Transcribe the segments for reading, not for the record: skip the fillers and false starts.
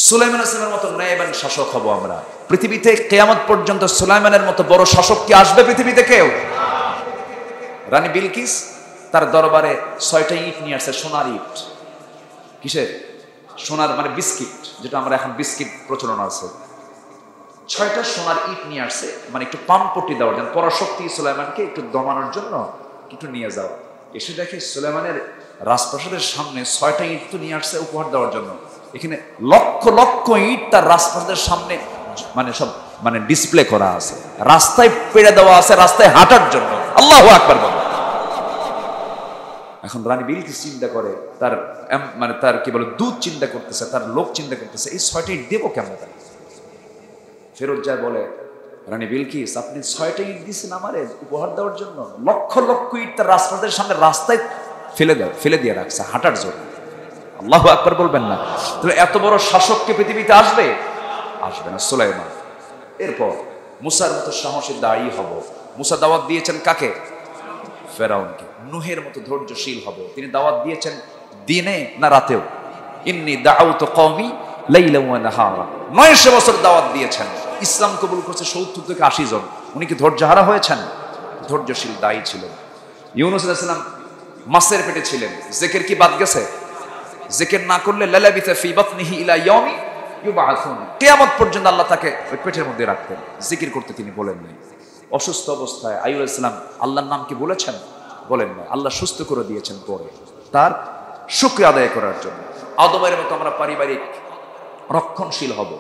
সুলাইমান আসলামের মতো ন্যায়বান শাসক হব আমরা। পৃথিবীতে কিয়ামত পর্যন্ত সুলাইমানের মতো বড় শাসক কি আসবে পৃথিবীতে কেউ? রানী বিলকিস তার দরবারে 6টা ইট নিয়ে আসছে, সোনার ইট। কিসের? সোনার, মানে বিস্কিট, যেটা আমরা এখন বিস্কিট প্রচলন আছে। 6টা সোনার ইট নিয়ে আসছে, মানে একটু পাম্পটি দেওয়ার জন্য, পরাশক্তি সুলাইমানকে একটু দমানোর জন্য একটু নিয়ে যাও। এসে দেখে সুলাইমানের রাজপ্রাসাদের সামনে 6টা ইট তো নিয়ে আসছে উপহার দেওয়ার জন্য, এখানে লক্ষ লক্ষ ইট তার রাজপ্রাসাদের সামনে মানে সব মানে ডিসপ্লে করা আছে, রাস্তায় পেড়ে দেওয়া আছে রাস্তায় হাঁটার জন্য। আল্লাহু আকবার বলো। এখন রানী বিলকিস চিন্তা করে, তার মানে তার কি বলে দূত চিন্তা করতেছে, তার লোক চিন্তা করতেছে, এই 6টা ইট দেবো কেমন? তার ফেরত যায় বলে, রানী বিলকিস আপনি 6টা ইট দিয়েছেন আমারে উপহার দেওয়ার জন্য, লক্ষ লক্ষ ইট তার রাজপ্রাসাদের সামনে রাস্তায় ফেলে দিয়ে রাখছে হাঁটার জন্য। আল্লাহু আকবার বলবেন না? তাহলে এত বড় শাসককে পৃথিবীতে আসবে? আসবে না সুলাইমান। এরপর মুসার মতো সাহসী দায়ী হব। মুসা দাওয়াত দিয়েছেন কাকে? ফেরাউনকে। নূহের মতো ধৈর্যশীল হব। তিনি দাওয়াত দিয়েছেন দিনে না রাতেও। ইন্নী দাউতু কওমি লাইলা ওয়া নাহারা, 900 বছর দাওয়াত দিয়েছেন। ইসলাম কবুল করছে 70 থেকে 80 জন। উনি কি ধৈর্যহারা হয়েছেন? ধৈর্যশীল দায়ী ছিলেন। ইউনূস আলাইহিস সালাম মাছের পেটে ছিলেন, জিকির কি বাদ গেছে? জিকির না করলে লালাবিথা ফি বাতনিহি ইলা ইয়াউমি ইউবআসুন, কিয়ামত পর্যন্ত আল্লাহ তাকে ওই পেটের মধ্যে রাখতেন। জিকির করতে তিনি বলেন নাই। অসুস্থ অবস্থায় আইয়ুব আলাইহিস সালাম আল্লাহর নাম কি বলেছেন? বলেন না। আল্লাহ সুস্থ করে দিয়েছেন পরে, তার শুকরিয়া আদায় করার জন্য। আদমের মতো আমরা পারিবারিক রক্ষণশীল হব।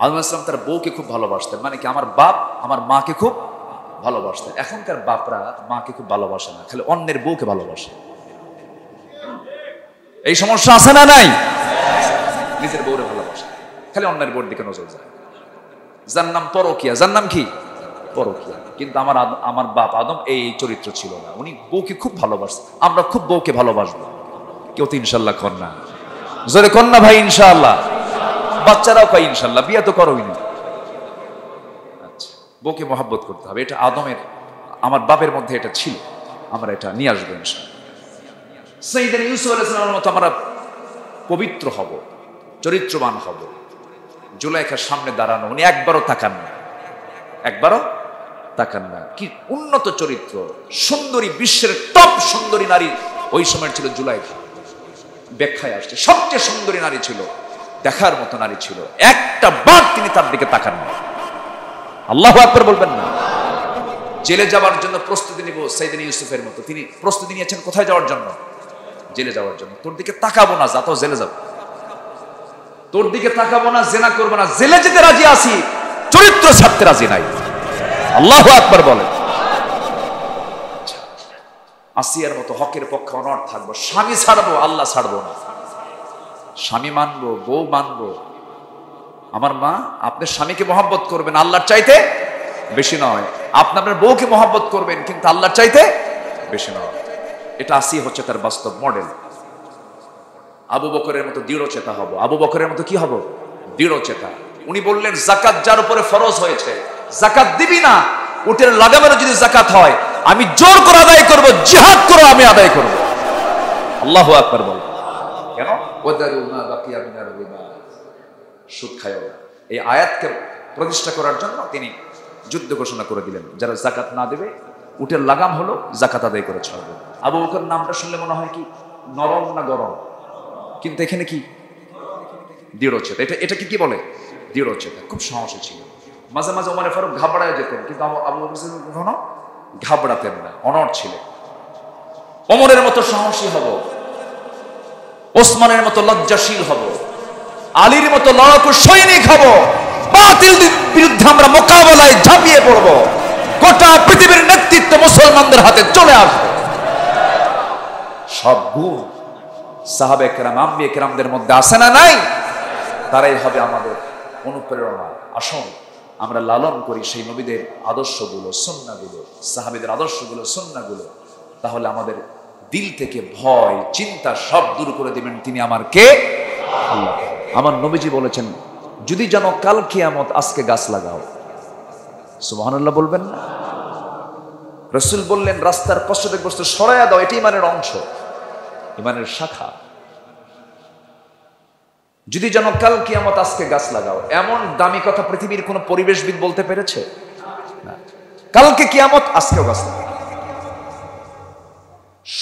আদম আলাইহিস সালাম তার বউকে খুব ভালোবাসতেন, মানে কি আমার বাপ আমার মাকে খুব ভালোবাসতেন। এখনকার বাপরা মাকে খুব ভালোবাসে না, খালি অন্যের বউকে ভালোবাসে। এই সমস্যা আছে না নাই? নিজের বউরে ভালোবাসে, খালি অন্যের বউর দিকে নজর যায়। যার নাম পরকিয়া, যার নাম কি পরকিয়া। কিন্তু আমার বাপ আদম এই চরিত্র ছিল না, উনি বউকে খুব ভালোবাসতেন। আমরা খুব বউকে ভালোবাসবো। কেউ তো ইনশাল্লাহ কর না, জোরে কর না ভাই ইনশাআল্লাহ। বাচ্চারাও কয় ইনশাল্লাহ, বিয়ে তো করোই না। আচ্ছা, বউকে মহব্বত করতে হবে, এটা আদমের আমার বাপের মধ্যে এটা ছিল, আমরা এটা নিয়ে আসবো ইনশাআল্লাহ। সাইয়েদনা ইউসুফ আলাইহিস সালামের মতো আমরা পবিত্র হব, চরিত্রবান হব। জুলাইখার সামনে দাঁড়ানো, উনি একবারও তাকান না, একবারও তাকান না। কি উন্নত চরিত্র, সুন্দরী, বিশ্বের টপ সুন্দরী নারী ওই সময় ছিল জুলাইখা। ব্যাখ্যায় আসছে সবচেয়ে সুন্দরী নারী ছিল, দেখার মতো নারী ছিল। একটা বার তিনি তার দিকে তাকান না। আল্লাহু আকবার বলবেন না? জেলে যাওয়ার জন্য প্রস্তুতি নিব সাইয়েদনা ইউসুফের মতো, তিনি প্রস্তুতি নিয়েছেন কোথায় যাওয়ার জন্য? জেলে যাওয়ার জন্য। তোর দিকে তাকাবো না, যা তো জেলে যাব। তোর দিকে তাকাবো না, জেনা করবো না, জেলে যেতে রাজি আছি, চরিত্র ছাড়তে রাজি নাই। আল্লাহু আকবার বলেন। আসিয়ার মতো হকের পক্ষে অনড় থাকবো। স্বামী ছাড়বো, আল্লাহ ছাড়বো না। স্বামী মানবো, বউ মানবো। আমার মা, আপনি স্বামীকে মহব্বত করবেন আল্লাহর চাইতে বেশি নয়। আপনি আপনার বউকে মহব্বত করবেন, কিন্তু আল্লাহর চাইতে বেশি নয়। এটা আসিয়া হচ্ছে তার বাস্তব মডেল। আবু বকরের মতো দৃঢ় চেতা হব। আবু বকরের মতো কি হব? দৃঢ় চেতা। উনি বললেন যাকাত যার উপরে ফরজ হয়েছে, যাকাত দিবি না, উটের লাগামেরও যদি যাকাত হয় আমি জোর করে আদায় করব, জিহাদ করে আমি আদায় করব। আল্লাহু আকবার বল। কেন? ওয়াদারু মা বাকিয়া মিনার রিবা, সুদ খায়ও না। এই আয়াতকে প্রতিষ্ঠা করার জন্য তিনি যুদ্ধ ঘোষণা করে দিলেন, যারা যাকাত না দেবে উটের লাগাম হলো যাকাত আদায় করে ছাড়বে। আবু বকর নামটা শুনলে মনে হয় কি নরম না গরম, কিন্তু এখানে কি দৃঢ়চেতা। এটাকে কি বলে? দৃঢ়চেতা। খুব সাহসী ছিল। মাঝে মাঝে ওমর ফারুক ঘাবড়ায় যেতেন, কিন্তু আবু বকর কখনো ঘাবড়াতেন না, অনড় ছিলেন। ওমরের মতো সাহসী হব, ওসমানের মতো লজ্জাশীল হব, আলীর মতো লড়াকু সৈনিক হব। বাতিল বিরুদ্ধে আমরা মোকাবেলায় ঝাঁপিয়ে পড়ব। গোটা পৃথিবীর নেতৃত্ব মুসলমানদের হাতে চলে আসবে। সব গুণ সাহাবে কেরাম, আম্বিয়ে কেরামদের মধ্যে আছে না নাই? তারাই হবে আমাদের অনুপ্রেরণা। আসুন আমরা লালন করি সেই নবীদের আদর্শগুলো, সুন্নাহগুলো, সাহাবীদের আদর্শগুলো, সুন্নাহগুলো। তাহলে আমাদের দিল থেকে ভয় চিন্তা সব দূর করে দিবেন তিনি আমার কে? আল্লাহ। আমার নবীজি বলেছেন, যদি জানো কাল কিয়ামত আজকে গাছ লাগাও। সুবহানাল্লাহ বলবেন না? রাসূল বললেন রাস্তার কষ্টদায়ক বস্তু সরাইয়া দাও, এটি ইমানের অংশ, ইমানের শাখা। যদি যেন কাল কিয়ামত আজকে গাছ লাগাও, এমন দামি কথা পৃথিবীর কোন পরিবেশবিদ বলতে পেরেছে? কালকে কিয়ামত আজকেও গাছ লাগাও।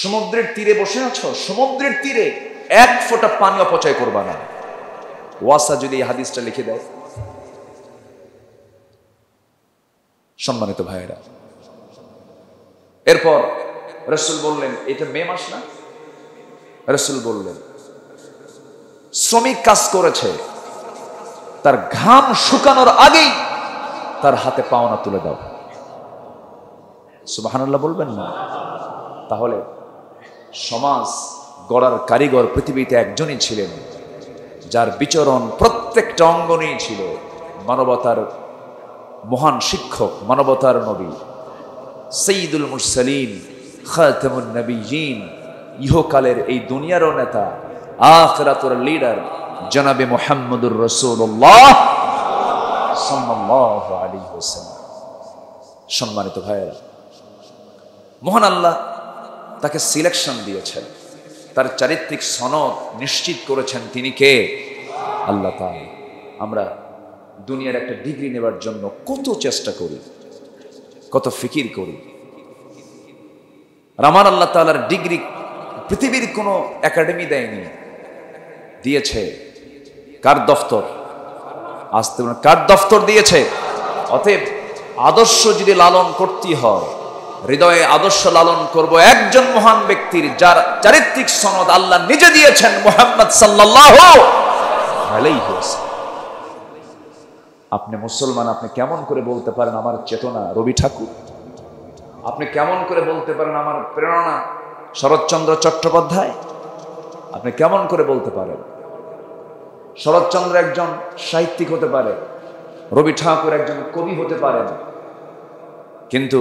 সমুদ্রের তীরে বসে আছো, সমুদ্রের তীরে এক ফোঁটা পানি অপচয় করবা না। ওয়াসা যদি এই হাদিসটা লিখে দেয়। সম্মানিত ভাইয়েরা, এরপর রাসূল বললেন, এটা মে মাস না? রাসূল বললেন, শ্রমিক কাজ করেছে, তার ঘাম শুকানোর আগেই তার হাতে পাওনা তুলে দাও। সুবহানাল্লাহ বলবেন না? তাহলে সমাজ গড়ার কারিগর পৃথিবীতে একজনই ছিলেন, যার বিচরণ প্রত্যেকটা অঙ্গনেই ছিল মানবতার মহান শিক্ষক, মানবতার নবী, সাইয়্যিদুল মুরসালিন, খাতামুন নবিয়্যিন, ইহকালের এই দুনিয়ারও নেতা, আখিরাতের লিডার জনাবে মুহাম্মদুর রাসূলুল্লাহ সাল্লাল্লাহু আলাইহি ওয়াসাল্লাম। সম্মানিত ভাইয়েরা, মহান আল্লাহ তাকে সিলেকশন দিয়েছেন, তার চারিত্রিক সনদ নিশ্চিত করেছেন। তিনি কে? আল্লাহ তাআলা। আমরা দুনিয়ার একটা ডিগ্রি নেবার জন্য কত চেষ্টা করি, কত ফিকির করি। আমার আল্লাহ তাআলার ডিগ্রি পৃথিবীর কোনো একাডেমি দেয়নি, দিয়েছে কার দফতর? আসতে কার দফতর দিয়েছে? অতএব আদর্শ যদি লালন করতে হয়, হৃদয়ে আদর্শ লালন করব একজন মহান ব্যক্তির, যার চারিত্রিক সনদ আল্লাহ নিজে দিয়েছেন, মুহাম্মদ সাল্লাল্লাহু আলাইহি ওয়াসাল্লাম। আপনি মুসলমান, আপনি কেমন করে বলতে পারেন আমার চেতনা রবি ঠাকুর? আপনি কেমন করে বলতে পারেন আমার প্রেরণা শরৎচন্দ্র চট্টোপাধ্যায়? আপনি কেমন করে বলতে পারেন? শরৎচন্দ্র একজন সাহিত্যিক হতে পারে, রবি ঠাকুর একজন কবি হতে পারেন, কিন্তু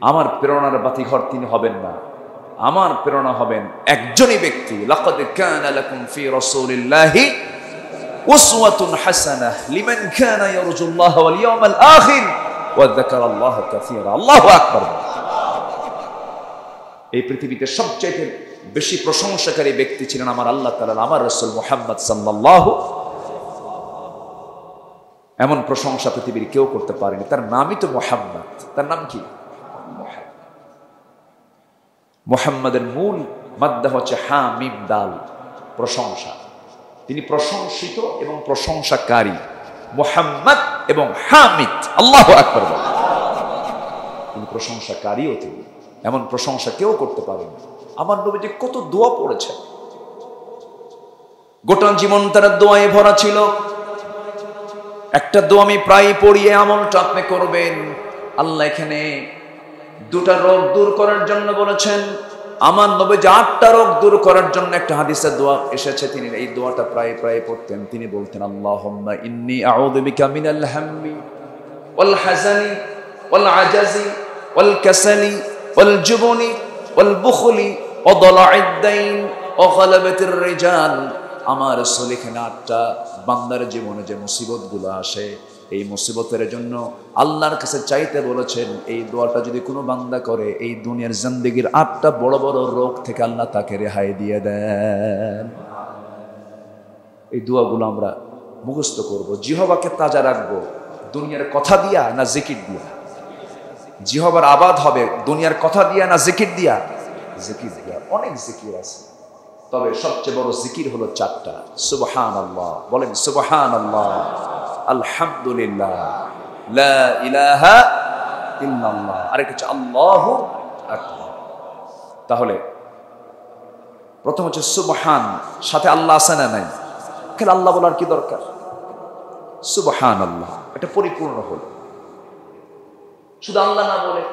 আমার প্রেরণার বাতিঘর তিনি হবেন না। আমার প্রেরণা হবেন একজনই ব্যক্তি, লাকাদ কানা লাকুম ফি রাসূলিল্লাহি উসওয়াতুন হাসানাহ লিমান কানা ইয়ারজুল্লাহ ওয়াল ইয়াউমাল আখির ওয়া যাকারাল্লাহা কাসীরা। আল্লাহু আকবার। এই পৃথিবীতে সবচেয়ে বেশি প্রশংসাকারী ব্যক্তি ছিলেন আমার আল্লাহ তাআলা, আমার রাসূল মুহাম্মদ সাল্লাল্লাহু। এমন প্রশংসা পৃথিবীর কেউ করতে পারেনি। তার নামই তো মুহাম্মদ। তার নাম কি? মুহাম্মাদের মূল মাদ্দা হচ্ছে হা মিম দাল, প্রশংসা। তিনি প্রশংসিত এবং প্রশংসাকারী, মুহাম্মদ এবং হামিদ। আল্লাহু আকবার। তিনি প্রশংসাকারীও তিনি। এমন প্রশংসা কেউ করতে পারেনি। আমার নবীজি কত দোয়া পড়েছেন, গোটা জীবন তার দোয়ায় ভরা ছিল। একটা দোয়া আমি প্রায় পড়িয়ে আমলটা আপনি করবেন। আল্লাহ এখানে দুটা রোগ দূর করার জন্য বলেছেন। আমার নবীজি 8টা রোগ দূর করার জন্য একটা হাদিসে দোয়া এসেছে, তিনি এই দোয়াটা প্রায় পড়তেন। তিনি বলতেন, আল্লাহুম্মা ইন্নী আউযু বিকা মিনাল হাম্মি ওয়াল হাযানি ওয়াল আজাজি ওয়াল কাসালি ওয়াল জুবনি ওয়াল বুখলি ওয়া দালা'id দাইন ওয়া গালাবাতির রিজাল। আমার রাসূল এখানে 8টা বান্দার জীবনে যে মুসিবতগুলো আসে, এই মুসিবতের জন্য আল্লাহর কাছে চাইতে বলেছেন। এই দোয়াটা যদি কোনো বান্দা করে, এই দুনিয়ার জিন্দেগির 8টা বড় বড় রোগ থেকে আল্লাহ তাকে রেহাই দিয়ে দেন। এই দোয়াগুলো আমরা মুখস্থ করব। জিহ্বাকে তাজা রাখবো দুনিয়ার কথা দিয়া না জিকির দিয়া? জিহ্বার আবাদ হবে দুনিয়ার কথা দিয়া না জিকির দিয়া? জিকির দিয়া। অনেক জিকির আছে, তবে সবচেয়ে বড় জিকির হলো 4টা। সুবহানাল্লাহ, বলেন সুবহানাল্লাহ, আলহামদুলিল্লাহ, লা ইলাহা ইল্লাল্লাহ, আরেকটা হচ্ছে আল্লাহু আকবার। তাহলে প্রথম হচ্ছে সুবহান, সাথে আল্লাহ আছে না নাই? কেন আল্লাহ বলার কি দরকার? সুবহানাল্লাহ, এটা পরিপূর্ণ হলো। শুধু আল্লাহ না বলে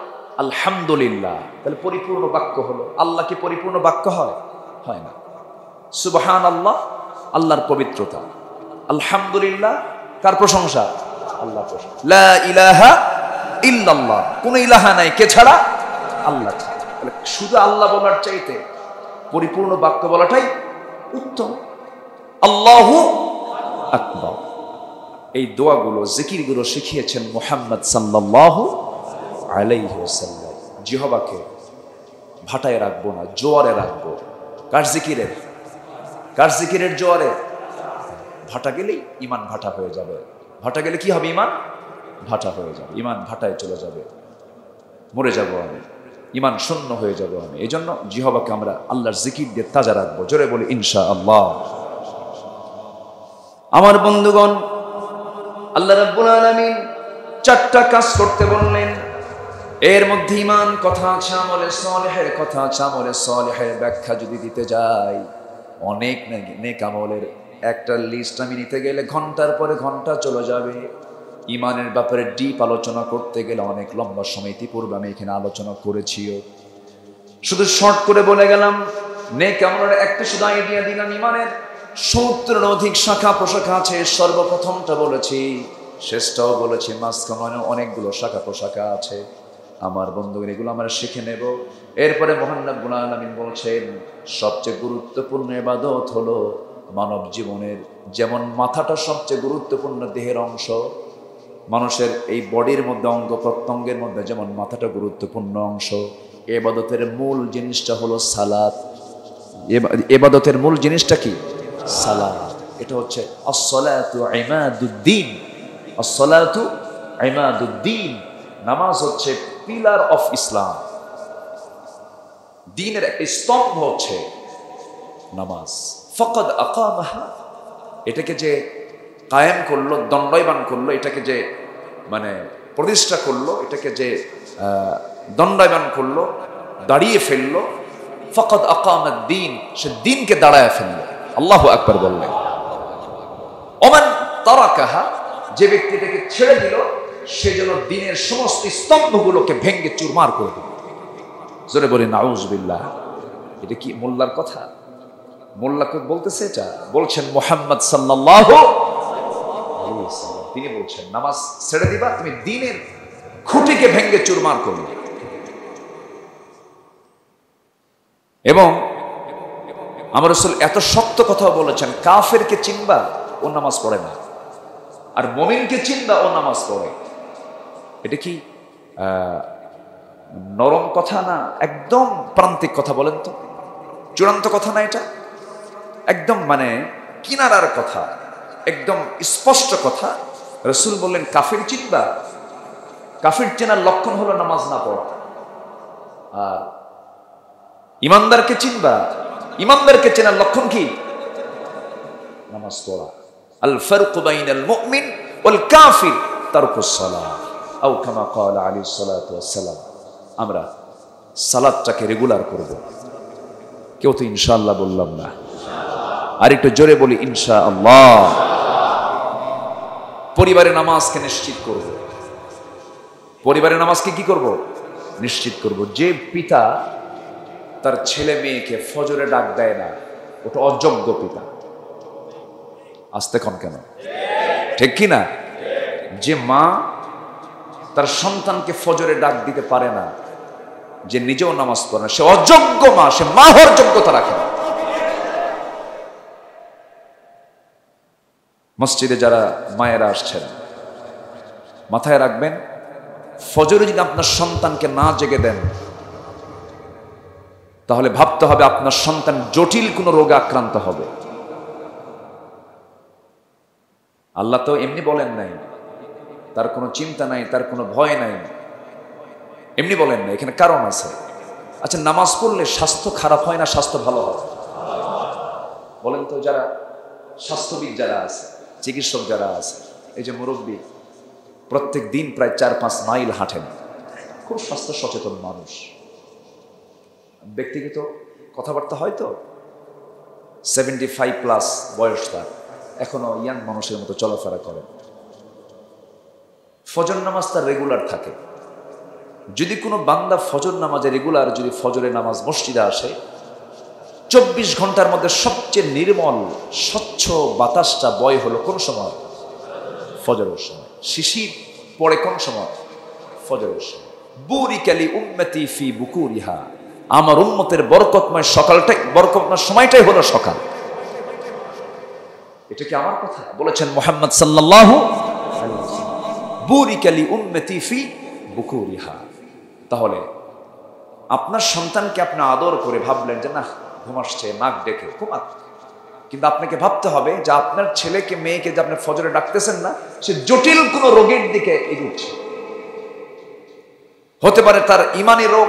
আলহামদুলিল্লাহ, তাহলে পরিপূর্ণ বাক্য হলো। আল্লাহ কি পরিপূর্ণ বাক্য হয়? হয় না। সুবহানাল্লাহ আল্লাহর পবিত্রতা, আলহামদুলিল্লাহ কার প্রশংসা? আল্লাহর প্রশংসা। লা ইলাহা ইল্লাল্লাহ, কোন ইলাহা নাই কে ছাড়া? আল্লাহ ছাড়া। তাহলে শুধু আল্লাহ বলার চাইতে পরিপূর্ণ বাক্য বলাটাই উত্তম। আল্লাহু আকবার। এই দোয়াগুলো, জিকিরগুলো শিখিয়েছেন মুহাম্মদ সাল্লাল্লাহু আলাইহি ওয়াসাল্লাম। জিহ্বাকে ভাটায় রাখবো না, জোয়ারে রাখবো। কার জিকিরের? কার জিকিরের জোয়ারে? ভাটা গেলেই ইমান ভাটা হয়ে যাবে। ভাটা গেলে কি হবে? ইমান ভাটা হয়ে যাবে, ইমান ভাটায় চলে যাবে, মরে যাব আমি, ইমান শূন্য হয়ে যাব আমি। এই জন্য জিহবাকে আমরা আল্লাহর জিকির দিয়ে তাজা রাখবো। জোরে বলি ইনশাআল্লাহ। আমার বন্ধুগণ, আল্লাহ রাব্বুল আলামিন 4টা কাজ করতে বললেন। এর মধ্যে ঈমান কথা আছে, আমলে সালেহের কথা আছে। আমলে সালেহের ব্যাখ্যা যদি দিতে যাই, অনেক নেক আমলের একটা লিস্ট আমি নিতে গেলে ঘন্টার পরে ঘন্টা চলে যাবে। ঈমানের ব্যাপারে ডিপ আলোচনা করতে গেলে অনেক লম্বা সময় ইতিপূর্বে আমি এখানে আলোচনা করেছিও। শুধু শর্ট করে বলে গেলাম, নেক আমলের একটা শুধু আইডিয়া দিলাম। ঈমানের 70-এর অধিক শাখা প্রশাখা আছে। সর্বপ্রথমটা বলেছি, শেষটাও বলেছি, মাঝখানে অনেকগুলো শাখা প্রশাখা আছে। আমার বন্ধুগণ, এগুলো আমরা শিখে নেব। এরপরে মহান রব্বুল আলামিন বলছেন, সবচেয়ে গুরুত্বপূর্ণ ইবাদত হলো মানব জীবনের, যেমন মাথাটা সবচেয়ে গুরুত্বপূর্ণ দেহের অংশ, মানুষের এই বডির মধ্যে অঙ্গ প্রত্যঙ্গের মধ্যে যেমন মাথাটা গুরুত্বপূর্ণ অংশ, ইবাদতের মূল জিনিসটা হলো সালাত। ইবাদতের মূল জিনিসটা কি? সালাত। এটা হচ্ছে আস-সালাতু ইমাদুদ্দিন। আস-সালাতু ইমাদুদ্দিন। নামাজ হচ্ছে পিলার অফ ইসলাম। দ্বীনের একটা স্তম্ভ হচ্ছে নামাজ। ফাকাদ আকামাহা, এটাকে যে কায়েম করলো, দণ্ডায়মান করলো, এটাকে যে মানে প্রতিষ্ঠা করলো, এটাকে যে দণ্ডায়মান করলো, দাঁড়িয়ে ফেললো, ফাকাদ আকামাদ-দ্বীন, সে দ্বীনকে দাঁড়ায় ফেললো। আল্লাহু আকবার বললেন। ওমান তারাকাহা, যে ব্যক্তিটাকে ছেড়ে দিল, সে যেন দ্বীনের সমস্ত স্তম্ভগুলোকে ভেঙ্গে চুরমার করে দিল। জোরে বলি নাউজুবিল্লাহ। এটা কি মোল্লার কথা? মোল্লাকে বলতেছে এটা? বলছেন মুহাম্মদ সাল্লাল্লাহু আলাইহি ওয়াসাল্লাম। তিনি বলছেন, নামাজ ছেড়ে দিবা, তুমি দ্বীনের খুঁটিকে ভেঙ্গে চুরমার করবে। এবং আমার রাসূল এত শক্ত কথা বলেছেন, কাফেরকে চিনবা, ও নামাজ পড়ে না, আর মুমিনকে চিনবা, ও নামাজ পড়ে। এটা কি নরম কথা না একদম প্রান্তিক কথা? বলেন তো, চূড়ান্ত কথা না এটা? একদম মানে কিনারার কথা, একদম স্পষ্ট কথা। রাসূল বললেন, কাফির চিনবা, কাফির চেনার লক্ষণ হলো নামাজ না পড়া। আর ইমানদারকে চিনবা, ইমানদারকে চেনার লক্ষণ কি? নামাজ পড়া। আল ফারকু বাইনাল মুমিন ওয়াল কাফির তারকুস সালাহ, আও কামা ক্বালা আলাইহিস সালাতু ওয়াস সালাম। আমরা সালাতটাকে রেগুলার করব। কেউ তো ইনশাআল্লাহ বললাম না, আর একটু জোরে বলি ইনশাআল্লাহ। পরিবারে নামাজকে নিশ্চিত করব। পরিবারে নামাজকে কি করব? নিশ্চিত করব। যে পিতা তার ছেলে মেয়েকে ফজরে ডাক দেয় না, ওটা অযোগ্য পিতা। আসতে কন কেন? ঠিক কি না? যে মা তার সন্তানকে ফজরে ডাক দিতে পারে না, যে নিজেও নামাজ পড়ে না, সে অযোগ্য মা, সে মা হওয়ার যোগ্যতা রাখে না। মসজিদে যারা মায়েরা আসছেন, মাথায় রাখবেন, ফজরে যদি আপনার সন্তানকে না জেগে দেন, তাহলে ভাবতে হবে আপনার সন্তান জটিল কোনো রোগে আক্রান্ত হবে। আল্লাহ তো এমনি বলেন নাই, তার কোনো চিন্তা নাই, তার কোনো ভয় নাই, এমনি বলেন না, এখানে কারণ আছে। আচ্ছা, নামাজ পড়লে স্বাস্থ্য খারাপ হয় না স্বাস্থ্য ভালো হয়? বলেন তো, যারা স্বাস্থ্যবিদ যারা আছে, চিকিৎসক যারা আছে, এই যে মুরব্বী প্রত্যেক দিন প্রায় 4-5 মাইল হাঁটেন, খুব স্বাস্থ্য সচেতন মানুষ, ব্যক্তিগত কথাবার্তা হয়তো 75+ বয়স, তার এখনো ইয়াং মানুষের মতো চলাফেরা করেন। ফজর নামাজ তার রেগুলার থাকে। যদি কোনো বান্দা ফজর নামাজে রেগুলার, যদি ফজরের নামাজ মসজিদে আসে, 24 ঘন্টার মধ্যে সবচেয়ে নির্মল স্বচ্ছ বাতাসটা বয় হলো কোন সময়? ফজরের সময়। শিশির পড়ে কোন সময়? ফজরের সময়। বুরিকালি উম্মতি ফি বুকুরিহা, আমার উম্মতের বরকতময় সকালটাই, বরকতময় সময়টাই হলো সকাল। এটা কি আমার কথা? বলেছেন মুহাম্মদ সাল্লাল্লাহু আলাইহি ওয়াসাল্লাম, বুরিকালি উম্মতি ফি বুকুরিহা। তাহলে আপনার সন্তানকে আপনি আদর করে ভাবলেন যে না ঘুম আসছে, নাক ডেকে ঘুমাক, কিন্তু আপনাকে ভাবতে হবে যে আপনার ছেলেকে মেয়েকে যে আপনি ফজরে ডাকতেছেন না, সে জটিল কোনো রোগের দিকে এগোচ্ছে। হতে পারে তার ইমানি রোগ,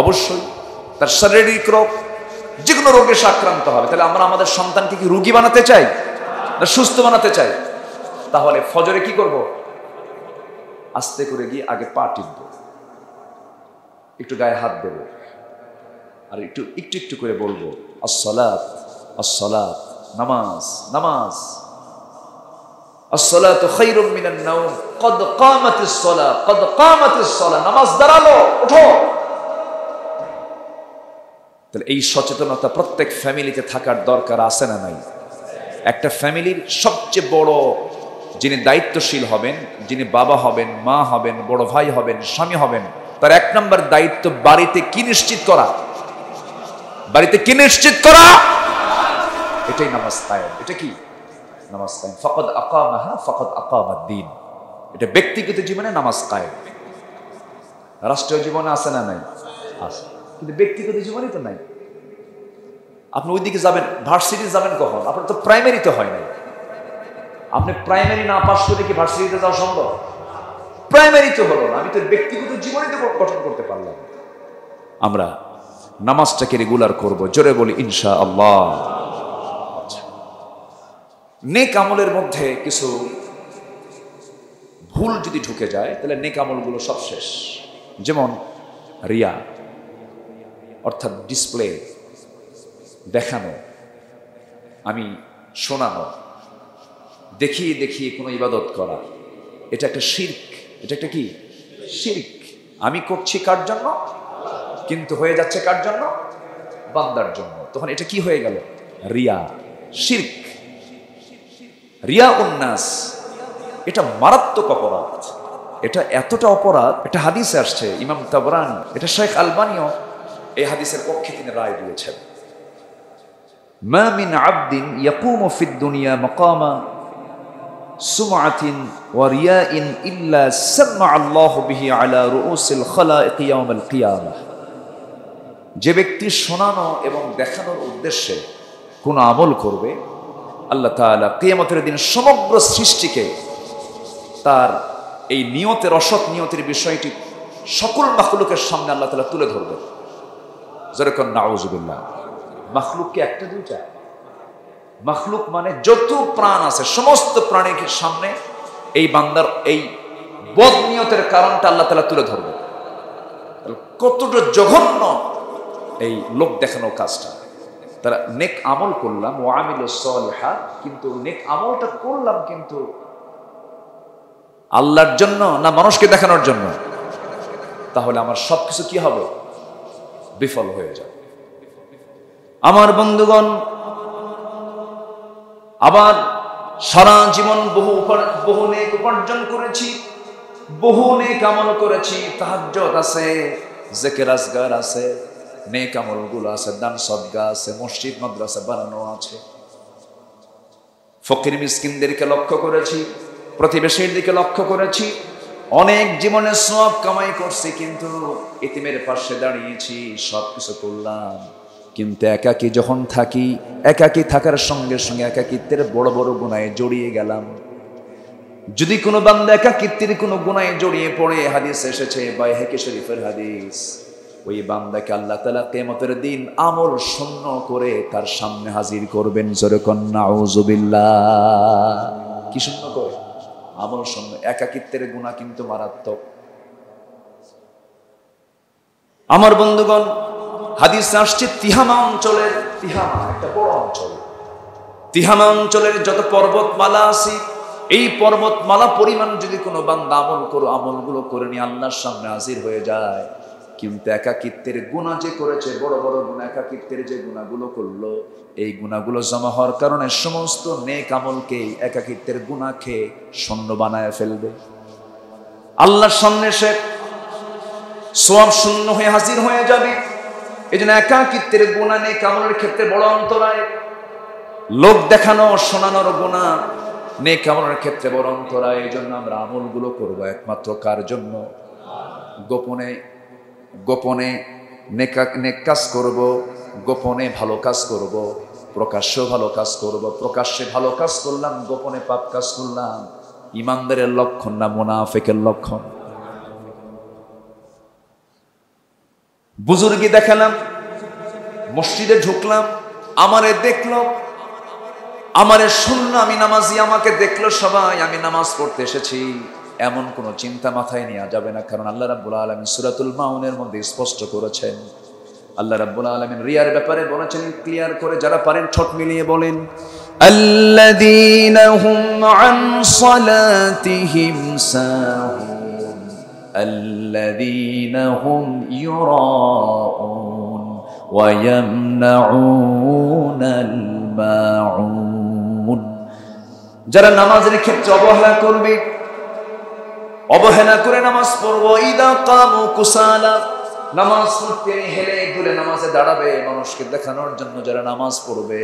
অবশ্যই তার শারীরিক রোগ, যে কোনো রোগে সে আক্রান্ত হবে। তাহলে আমরা আমাদের সন্তানকে কি রোগী বানাতে চাই না সুস্থ বানাতে চাই? তাহলে ফজরে কি করব? আস্তে করে গিয়ে আগে পা টিপব, একটু গায়ে হাত দেব, আর একটু একটু একটু করে বলবো আসসালাত আসসালাত, নামাজ নামাজ, আসসালাতু খায়রুম মিনান নাওম, কদ কামাতিস সালাহ, কদ কামাতিস সালাহ, নামাজ দাঁড়ালো, ওঠো। তাহলে এই সচেতনতা প্রত্যেক ফ্যামিলিতে থাকার দরকার আছে না নাই? একটা ফ্যামিলির সবচেয়ে বড় যিনি দায়িত্বশীল হবেন, যিনি বাবা হবেন, মা হবেন, বড় ভাই হবেন, স্বামী হবেন, তার এক নম্বর দায়িত্ব বাড়িতে কি নিশ্চিত করা? বাড়িতে কি নিশ্চিত করা? এটাই নামাজ কায়েম। এটা কি নামাজ কায়েম? ফাকাদ আকামাহা ফাকাদ আকামাদ-দ্বীন। এটা ব্যক্তিগত জীবনে নামাজ কায়েম। রাষ্ট্রীয় জীবনে আছে না নাই? আছে, কিন্তু ব্যক্তিগত জীবনে তো নাই। আপনি ওইদিকে যাবেন, ভার্সিটি যাবেন কখন? আপনার তো প্রাইমারিতে হয় নাই। আপনি প্রাইমারি না পাস করে কি ভার্সিটিতে যাওয়া সম্ভব? প্রাইমারি তো হলো না, আমি তো ব্যক্তিগত জীবনে তো গঠন করতে পারলাম। আমরা নামাজটাকে রেগুলার করব, জোরে বলি ইনশাআল্লাহ। নেক আমলের মধ্যে কিছু ভুল যদি ঢুকে যায় তাহলে নেক আমলগুলো সব শেষ। যেমন রিয়া, অর্থাৎ ডিসপ্লে, দেখানো, আমি শোনানো, দেখিয়ে দেখিয়ে কোনো ইবাদত করা, এটা একটা শিরক। এটা একটা কি? শিরক। আমি করছি কার জন্য? কিন্তু হয়ে যাচ্ছে কার জন্য? বান্দার জন্য। তখন এটা কি হয়ে গেল? রিয়া, শিরক। রিয়া উন্নাস, এটা মারাত্মক অপরাধ। এটা এতটা অপরাধ, এটা হাদিসে আসছে, ইমাম তাবরানী, এটা শেখ আলবানীও এই হাদিসের পক্ষে তিনি রায় দিয়েছেন। মা মিন আবদিন ইয়াকুমু ফিদ দুনিয়া মাকামা সুমআতিন ওয়া রিয়াইন ইল্লা সাম্মা আল্লাহু বিহি আলা রুউসিল খালাইক ইয়াউমাল কিয়ামাহ। যে ব্যক্তি শোনানো এবং দেখানোর উদ্দেশ্যে কোন আমল করবে, আল্লাহ তাআলা কিয়ামতের দিন সমগ্র সৃষ্টিকে তার এই নিয়তের, অসৎ নিয়তের বিষয়টি সকল মাখলুকের সামনে আল্লাহ তাআলা তুলে ধরবেন। যেরকম নাউজুবিল্লাহ। মাখলুক কি একটা দুইটা? মাখলুক মানে যত প্রাণ আছে সমস্ত প্রাণীর সামনে এই বান্দার এই বদ নিয়তের কারণটা আল্লাহ তাআলা তুলে ধরবেন। কতটা জঘন্য এই লোক দেখানো কাজটা। তারা নেক আমল করলাম, ওয়া আমিলুস সালিহাত, কিন্তু নেক আমলটা করলাম কিন্তু আল্লাহর জন্য না মানুষকে দেখানোর জন্য? তাহলে আমার সবকিছু কি হবে? বিফল হয়ে যাবে। আমার বন্ধুগণ, আবার সারা জীবন বহু নেক উপার্জন করেছি, বহু নেক আমল করেছি, তাহাজ্জুদ আছে, জিকির আজগার আছে, নেক আমলগুলো আছে, দান সদকা আছে, মসজিদ মাদ্রাসা বানানো আছে, ফকির মিসকিনদেরকে লক্ষ্য করেছি, প্রতিবেশীর দিকে লক্ষ্য করেছি, অনেক জীবনে সওয়াব কামাই করছি, কিন্তু ইতিমের পাশে দাঁড়িয়েছি, সবকিছু করলাম, কিন্তু একাকী যখন থাকি, একাকী থাকার সঙ্গে সঙ্গে একাকিত্বের বড় বড় গুনাহে জড়িয়ে গেলাম। যদি কোনো বান্দা একাকিত্বের কোনো গুনাহে জড়িয়ে পড়ে, হাদিস এসেছে বাইহাকি শরীফের হাদিস, ওই বান্দাকে আল্লাহ তাআলা কিয়ামতের দিন আমল শূন্য করে তার সামনে হাজির করবেন। জোরে কোন নাউজুবিল্লাহ। কি শূন্য করে? আমল শূন্য। একাকিত্বের গুনাহ কিন্তু মারাত্মক। আমার বন্ধুগণ, হাদিসে আসছে তিহামা অঞ্চলের, তিহামা একটা বড় অঞ্চল, তিহামা অঞ্চলের যত পর্বতমালা আছে, এই পর্বতমালা পরিমাণ যদি কোনো বান্দা আমলগুলো করে নিয়ে আল্লাহর সামনে হাজির হয়ে যায়, কিন্তু একাকিত্বের গুনাহ যে করেছে, বড় বড় গুনাহ, একাকিত্বের যে গুনাহগুলো করলো, এই গুনাহগুলো জমা হওয়ার কারণে সমস্ত নেক আমলকে একাকিত্বের গুনাহ খেয়ে শূন্য বানায় ফেলবে। আল্লাহর সামনে সে সওয়াব শূন্য হয়ে হাজির হয়ে যাবে। এই জন্য একাকিত্বের গুনাহ নেক আমলের ক্ষেত্রে বড় অন্তরায়। লোক দেখানো, শোনানোর গুনাহ নেক আমলের ক্ষেত্রে বড় অন্তরায়। এই জন্য আমরা আমলগুলো করবো একমাত্র কার জন্য? গোপনে গোপনে নেক কাজ করব, গোপনে ভালো কাজ করব, প্রকাশ্যে ভালো কাজ করব, প্রকাশ্যে ভালো কাজ করলাম, গোপনে পাপ কাজ করলাম, ইমানদারের লক্ষণ না মুনাফিকের লক্ষণ? বুজুর্গি দেখালাম, মসজিদে ঢুকলাম, আমারে দেখলো, আমারে শুনলো আমি নামাজি, আমাকে দেখলো সবাই আমি নামাজ পড়তে এসেছি, এমন কোন চিন্তা মাথায় নেওয়া যাবে না। কারণ আল্লাহ রাব্বুল আলামিন সূরাতুল মাউনের মধ্যে স্পষ্ট করেছেন, আল্লাহ রাব্বুল আলামিন রিয়ার ব্যাপারে বলেছেন ক্লিয়ার করে, যারা পারেন ঠোঁট মিলিয়ে বলেন, আল্লাযীনা হুম আন সালাতিহিম সাহুন আল্লাযীনা হুম ইউরাউন ওয়া ইয়ামনাউনাল মাউন। যারা নামাজের ক্ষেত্রে অবহেলা করবে, অবহেলা করে নামাজ পড়বো, ইদা কামু কুসালা, নামাজ পড়তে হেলে দুলে নামাজে দাঁড়াবে মানুষকে দেখানোর জন্য যারা নামাজ পড়বে,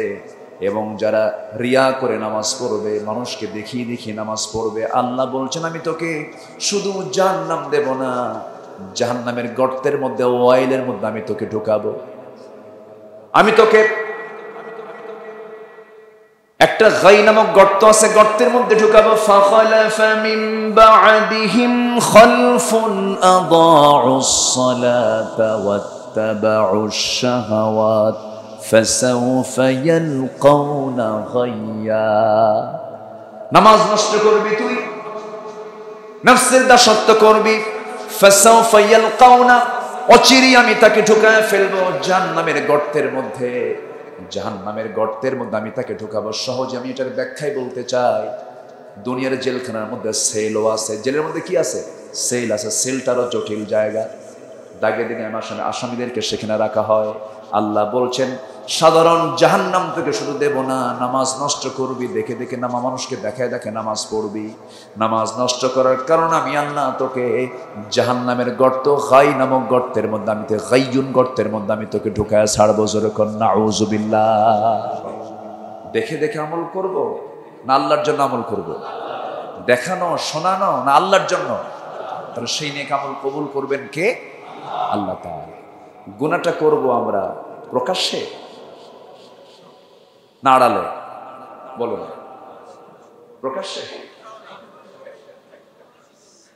এবং যারা রিয়া করে নামাজ পড়বে, মানুষকে দেখিয়ে দেখিয়ে নামাজ পড়বে, আল্লাহ বলছেন আমি তোকে শুধু জাহান্নাম দেব না, জাহান্নামের গর্তের মধ্যে, ওয়াইলের মধ্যে আমি তোকে ঢুকাবো। আমি তোকে একটা গাই নামক গর্ত আছে, গর্তের মধ্যে ঢুকাবো। ফাখালাফা মিন বা'দিহিম খালফুন আদাউস সালাতা ওয়াত্তাবাউশ শাহাওয়াত ফাসাউফা ইয়ালকাউনা গাইয়া। নামাজ নষ্ট করবি তুই, নফসের দাসত্ব করবি, ফাসাউফা ইয়ালকাউনা, অচিরেই আমি তাকে ঢুকায় ফেলবো জাহান্নামের গর্তের মধ্যে, জাহান্নামের গর্তের মধ্যে আমি তাকে ঢুকাবো। সহজে আমি এটার ব্যাখ্যায় বলতে চাই, দুনিয়ার জেলখানার মধ্যে সেলও আছে, জেলের মধ্যে কি আছে? সেল আছে। সেলটারও জটিল জায়গা, দাগে দিনে আসামিদেরকে সেখানে রাখা হয়। আল্লাহ বলছেন সাধারণ জাহান্নাম থেকে শুধু দেব না, নামাজ নষ্ট করবি, দেখে দেখে নামা মানুষকে দেখায় দেখে নামাজ পড়বি, নামাজ নষ্ট করার কারণে আমি আল্লাহ তোকে জাহান্নামের গর্ত, গাই নামক গর্তের মধ্যে, আমি তোকে গাইয়ুন গর্তের মধ্যে আমি তোকে ঢুকায় ছাড়বো। জোরে কর নাউযুবিল্লাহ। দেখে দেখে আমল করব না আল্লাহর জন্য আমল করব? দেখানো শোনানো না আল্লাহর জন্য? তাহলে সেই নেক আমল কবুল করবেন কে? আল্লাহ তাআলা। গুনাহটা করব আমরা প্রকাশ্যে না আড়ালে? বলুন, প্রকাশ্যে।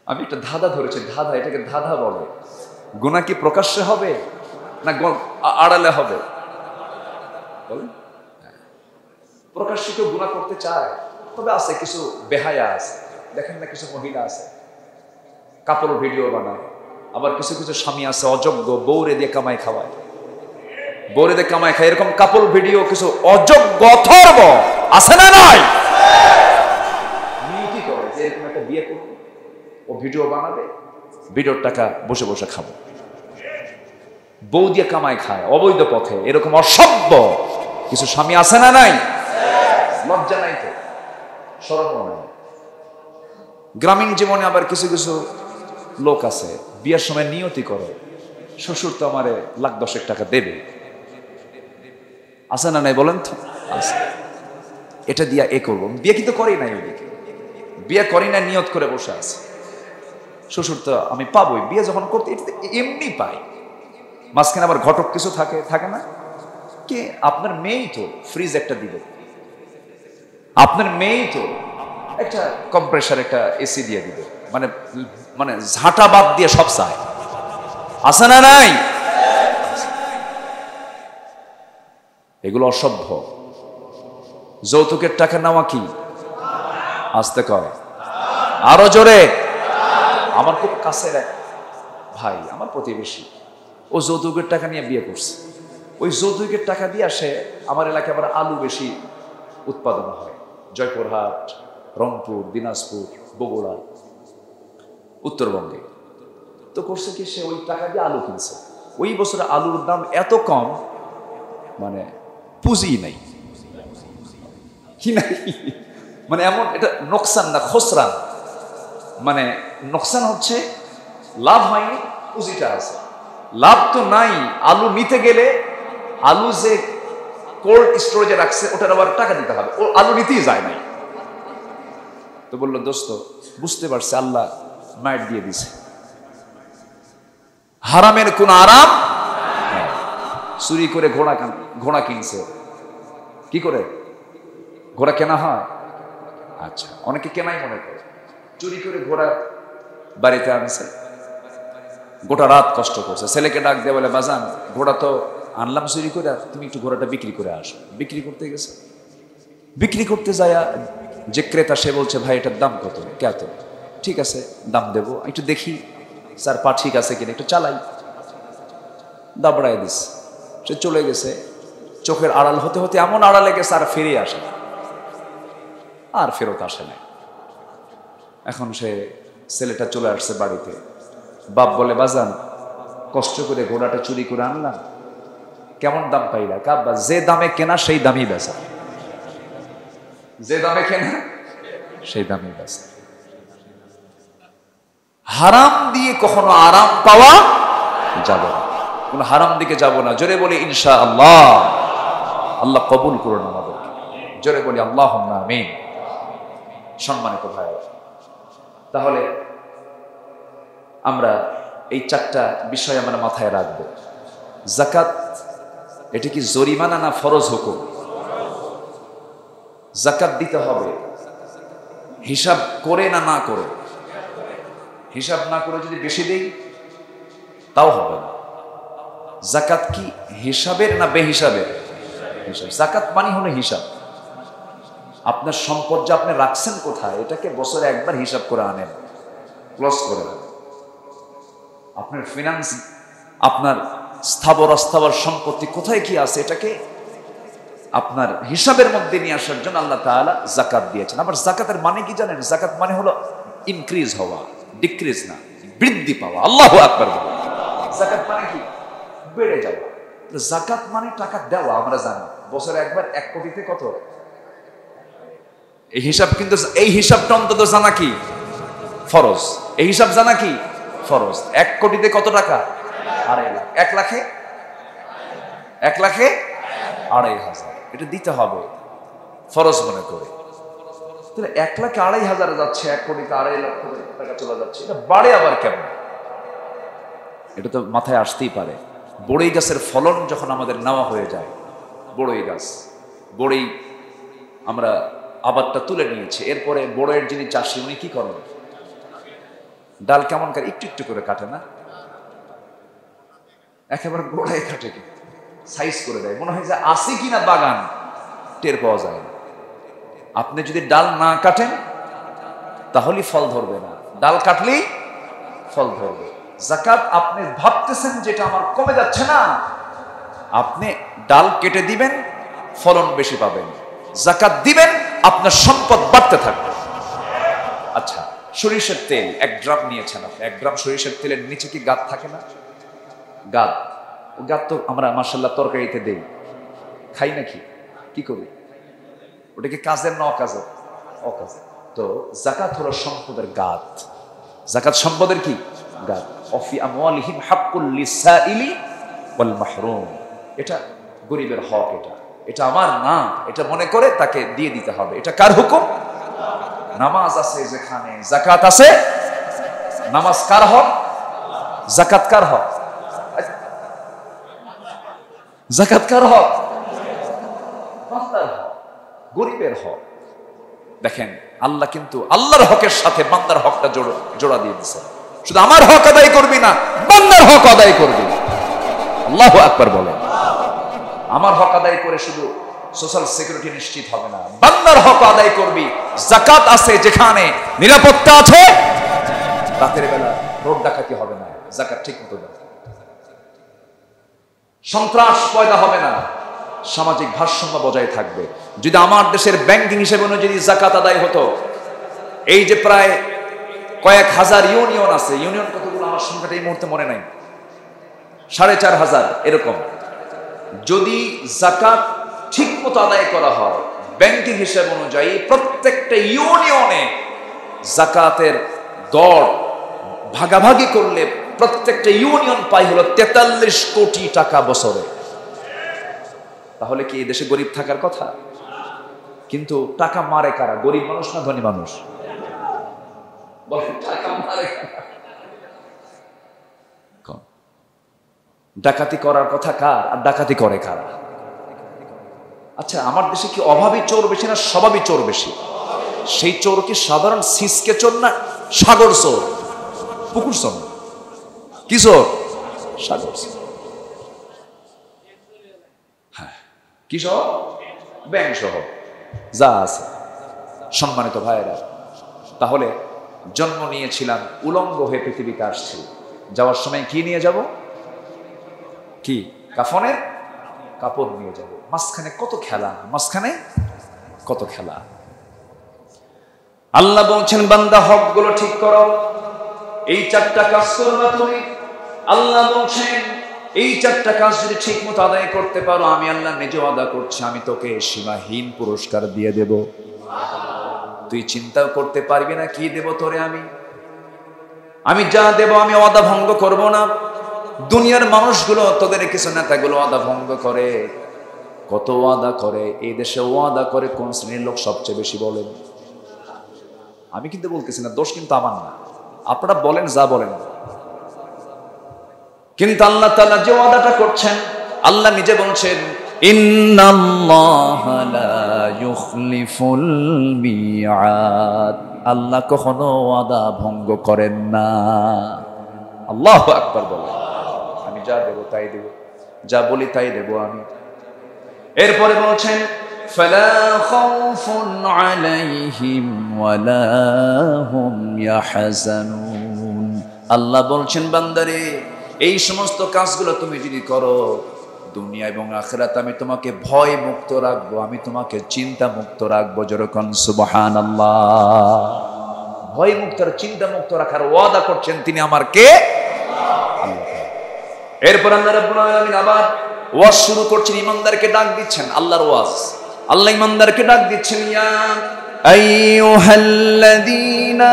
আমি একটা ধাঁধা ধরেছি, ধাঁধা, এটাকে ধাঁধা বলে। গুনাহ কি প্রকাশ্যে হবে না আড়ালে হবে? বলেন। প্রকাশ্যে কেউ গুনাহ করতে চায়, তবে আছে কিছু বেহায়া আছে, দেখেন না কিছু মহিলা আছে কাপড় ভিডিও বানায়, আবার কিছু কিছু স্বামী আছে অযোগ্য, বউরে দিয়ে কামাই খাওয়ায়, বউরে দিয়ে কামাই খায়, এরকম কাপড় ভিডিও কিছু অযোগ্য অথর্ব আছে না নাই? কি করে যে এরকম একটা বিয়ে করবে, ও ভিডিও বানাবে, ভিডিওর টাকা বসে বসে খাবো, বউ দিয়ে কামাই খায় অবৈধ পথে, এরকম অসভ্য কিছু স্বামী আছে না নাই? লজ্জা নাই তো, শরম নাই। গ্রামীণ জীবনে আবার কিছু কিছু লোক আছে বিয়ের সময় নিয়তি করে, শ্বশুর তো আমারে লাখ 10 টাকা দেবে, আছে না নাই বলেন তো? আছে। এটা দিয়া এ করবো, বিয়ে কিন্তু করি নাই, ওইদিকে বিয়ে করি না, নিয়ত করে বসে আছে, শ্বশুর তো আমি পাবোই, বিয়ে যখন করতে এটা এমনি পাই। মাঝখানে আবার ঘটক কিছু থাকে, থাকে না? কে আপনার মেয়েই তো ফ্রিজ একটা দিবে, আপনার মেয়েই তো একটা কম্প্রেসার, একটা এসি দিয়ে দিবে, মানে মানে ঝাঁটা বাদ দিয়ে সব চায়, আছে না নাই? এগুলো অসভ্য। যৌতুকের টাকা নেওয়া কি? আসতে কয়, আরো জোরে। আমার খুব কাছের এক ভাই, আমার প্রতিবেশী, ও যৌতুকের টাকা নিয়ে বিয়ে করছে। ওই যৌতুকের টাকা দিয়ে আসে, আমার এলাকায় আবার আলু বেশি উৎপাদন হয়, জয়পুরহাট, রংপুর, দিনাজপুর, বগুড়া, উত্তরবঙ্গে। তো করছে কি, সে ওই টাকা দিয়ে আলু কিনছে। ওই বছরে আলুর দাম এত কম, মানে পুঁজি নাই, কি নাই, মানে এমন, এটা নোকসান না খসরান, মানে নোকসান হচ্ছে, লাভ হয়নি, পুঁজিটা আছে, লাভ তো নাই। আলু নিতে গেলে আলু যে কোল্ড স্টোরেজে রাখছে ওটার আবার টাকা দিতে হবে, ও আলু নিতেই যায় নাই। তো বললো দোস্ত, বুঝতে পারছে আল্লাহ মাইট দিয়ে দিছে, হারামের কোন আরাম। চুরি করে ঘোড়া কিনছে, কি করে ঘোড়া কেনা হয়? আচ্ছা, অনেকে কেনাই মনে করে। চুরি করে ঘোড়া বাড়িতে আনছে, গোটা রাত কষ্ট করছে, ছেলেকে ডাক দিয়ে বলে বাজান ঘোড়া তো আনলাম চুরি করে, তুমি একটু ঘোড়াটা বিক্রি করে আসো। বিক্রি করতে গেছে, বিক্রি করতে যায় যে ক্রেতা সে বলছে ভাই এটার দাম কত? কত? ঠিক আছে দাম দেবো, একটু দেখি স্যার পা ঠিক আছে কিনা, একটু চালাই। দাবড়ায় দিস, সে চলে গেছে। চোখের আড়াল হতে হতে এমন আড়ালে গেছে আর ফিরে আসে না, আর ফেরত আসে না। এখন সে ছেলেটা চলে আসছে বাড়িতে, বাপ বলে বাজান কষ্ট করে ঘোড়াটা চুরি করে আনলাম, কেমন দাম পাইলা? কাব্বা যে দামে কেনা সেই দামই বেচা, যে দামে কেনা সেই দামই বেচা। হারাম দিয়ে কখনো আরাম পাওয়া যাবে না, কোন হারাম দিকে যাব না। জোরে বলি ইনশাআল্লাহ। আল্লাহ কবুল করুন আমাদেরকে, জোরে বলি আল্লাহুম্মা আমিন। সম্মানিত ভাই, তাহলে আমরা এই চারটা বিষয় আমরা মাথায় রাখবো। যাকাত এটা কি জরিমানা না ফরজ হুকুম? যাকাত দিতে হবে হিসাব করে না না করে? হিসাব না করে যদি বেশি দেই তাও হবে না। যাকাত কি হিসাবের না বেহিসাবের? হিসাব। যাকাত মানে হলো হিসাব। আপনার সম্পদ যে আপনি রাখছেন কোথায় এটাকে বছরে একবার হিসাব করে আনেন, ক্লোজ করে দেন। আপনার ফিনান্স, আপনার স্থাবর অস্থাবর সম্পত্তি কোথায় কি আছে এটাকে আপনার হিসাবের মধ্যে নিয়ে আসার জন্য আল্লাহ তাআলা যাকাত দিয়েছেন। আবার যাকাতের মানে কি জানেন? যাকাত মানে হলো ইনক্রিজ হওয়া, ডিক্রিজ না, বৃদ্ধি পাওয়া। আল্লাহু আকবার। যাকাত মানে কি? বেড়ে যাওয়া। যাকাত মানে টাকা দেওয়া। আমরা জানি বছরে একবার 1 কোটিতে কত, এই হিসাব কিন্তু এই হিসাবটা অন্তত জানা কি ফরজ। এই হিসাব জানা কি ফরজ। 1 কোটিতে কত টাকা? 2.5 লাখ। 1 লাখে 2.5 এটা দিতে হবে ফরজ মনে করে। তাহলে 1,02,500 যাচ্ছে, 1 কোটিতে 2.5 লাখ টাকা চলে যাচ্ছে, এটা বাড়ে আবার কেমন? এটা তো মাথায় আসতেই পারে। বড়ই গাছের ফলন যখন আমাদের নেওয়া হয়ে যায়, বড়ই গাছ, বড়ই আমরা আবারটা তুলে নিয়েছে, এরপরে বড়ের যিনি চাষি উনি কি করেন? ডাল কেমন করে একটু একটু করে কাটে না, একেবারে গোড়ায় কাটে, কিন্তু সাইজ করে দেয়, মনে হয় যে আসে কিনা বাগান টের পাওয়া যায় না। আপনি যদি ডাল না কাটেন তাহলেই ফল ধরবে না, ডাল কাটলেই ফল ধরবে। যাকাত আপনি ভাবতেছেন যেটা আমার কমে যাচ্ছে না, আপনি ডাল কেটে দিবেন, ফলন বেশি পাবেন। যাকাত দিবেন, আপনার সম্পদ বাড়তে থাকবে। আচ্ছা, সরিষার তেল 1 গ্রাম নিয়েছেন আপনি, 1 গ্রাম সরিষার তেলের নিচে কি গাদ থাকে না? গাদ, ও গাদ তো আমরা মাশাআল্লাহ তরকারিতে দেই, খাই নাকি? কি করি? ওটা কি কাজের না অকাজের? অকাজের। তো যাকাত হলো সম্পদের গাদ। যাকাত সম্পদের কি গাদ। অফি আমওয়ালিহিম হাক্কুল লিসাইলি ওয়াল মাহরুম। এটা গরিবের হক, এটা আমার না, এটা মনে করে তাকে দিয়ে দিতে হবে। এটা কার হুকুম? নামাজ আছে যেখানে যাকাত আছে, নামাজ কার হক? যাকাত কার হক? যাকাত কার হক? বান্দার হক, গরিবের হক। দেখেন আল্লাহ কিন্তু আল্লাহর হকের সাথে বান্দার হকটা জোড়া দিয়ে দিয়েছে। শুধু আমার হক আদায় করবি না, বান্দার হক আদায় করবি। আল্লাহু আকবার বলেন। আমার হক আদায় করে শুধু সোশ্যাল সিকিউরিটি নিশ্চিত হবে না, বান্দার হক আদায় করবি। যাকাত আছে যেখানে, নিরাপত্তা আছে, রাতের বেলা রোড ডাকাতি হবে না, যাকাত ঠিক মতো দেয়, সন্ত্রাস পয়দা হবে না, সামাজিক ভারসাম্য বজায় থাকবে। যদি আমার দেশের ব্যাংকিং হিসেবে অনুযায়ী যাকাত আদায় হতো, এই যে প্রায় কয়েক হাজার ইউনিয়ন আছে, ইউনিয়ন কতগুলো আমার সংখ্যাটা এই মুহূর্তে মনে নাই, 4,500 এরকম, যদি যাকাত ঠিক মতো আদায় করা হয় ব্যাংকিং হিসেব অনুযায়ী, প্রত্যেকটা ইউনিয়নে যাকাতের দর ভাগাভাগি করলে প্রত্যেকটা ইউনিয়ন পাই হলো 43 কোটি টাকা বছরে। তাহলে কি এই দেশে গরিব থাকার কথা? কিন্তু টাকা মারে কারা? গরিব মানুষ না ধনী মানুষ? টাকা মারে কারা? ডাকাতি করার কথা কার, আর ডাকাতি করে কারা? আচ্ছা, আমার দেশে কি অভাবী চোর বেশি না স্বভাবী চোর বেশি? সেই চোর কি সাধারণ সিসকে চোর না সাগর চোর, পুকুর চোর? কি চোর? সাগর চোর। হ্যাঁ, কি সহ? ব্যাং সহ যা আছে। সম্মানিত ভাইয়েরা, তাহলে জন্ম নিয়েছিলাম উলঙ্গ হয়ে পৃথিবীতে আসছি, যাওয়ার সময় কি নিয়ে যাব? কি? কাফনের কাপড় নিয়ে যাব। মাঝখানে কত খেলা, মাঝখানে কত খেলা। আল্লাহ বলছেন, বান্দা হক গুলো ঠিক করো, এই চারটা কাজ করবা তুমি। আল্লাহ বলছেন, এই চারটা কাজ যদি ঠিক মতো আদায় করতে পারো, আমি আল্লাহ নিজেও আদা করছি, আমি তোকে সীমাহীন পুরস্কার দিয়ে দেব। তুই চিন্তাও করতে পারবি না কি দেব তোরে। আমি যা দেব আমি ওয়াদা ভঙ্গ করব না। দুনিয়ার মানুষগুলো, তোদের কিছু নেতাগুলো ওয়াদা ভঙ্গ করে। কত ওয়াদা করে এই দেশে, ওয়াদা করে কোন শ্রেণীর লোক সবচেয়ে বেশি বলেন? আমি কিন্তু বলতেছি না, দোষ কিন্তু আমার না, আপনারা বলেন যা বলেন। কিন্তু আল্লাহ তাআলা যে ওয়াদাটা করছেন, আল্লাহ নিজে বলছেন, ইন্নাল্লাহা লা ইউখলিফুল মিআদ। আল্লাহ কখনো ওয়াদা ভঙ্গ করেন না। আল্লাহু আকবার বলেন। আমি যা দেব তাই দেব, যা বলি তাই দেব আমি। এরপরে বলছেন, ফালা খাউফুন আলাইহিম ওয়ালা হুম ইয়াহজানুন। আল্লাহ বলছেন, বান্দারে এই সমস্ত কাজগুলো তুমি যদি করো, দুনিয়া এবং আখিরাতে আমি তোমাকে ভয় মুক্ত রাখবো, আমি তোমাকে চিন্তা মুক্ত রাখবো। যেরকম সুবহানাল্লাহ। ভয় মুক্ত আর চিন্তা মুক্ত রাখার ওয়াদা করছেন তিনি আমার কে? আল্লাহ। এরপর আল্লাহ রাব্বুল আলামিন আবার ওয়াজ শুরু করছেন, ইমানদারকে ডাক দিচ্ছেন। আল্লাহর ওয়াজ, আল্লাহ ইমানদারকে ডাক দিচ্ছেন, ইয়া আইয়ুহাল্লাযীনা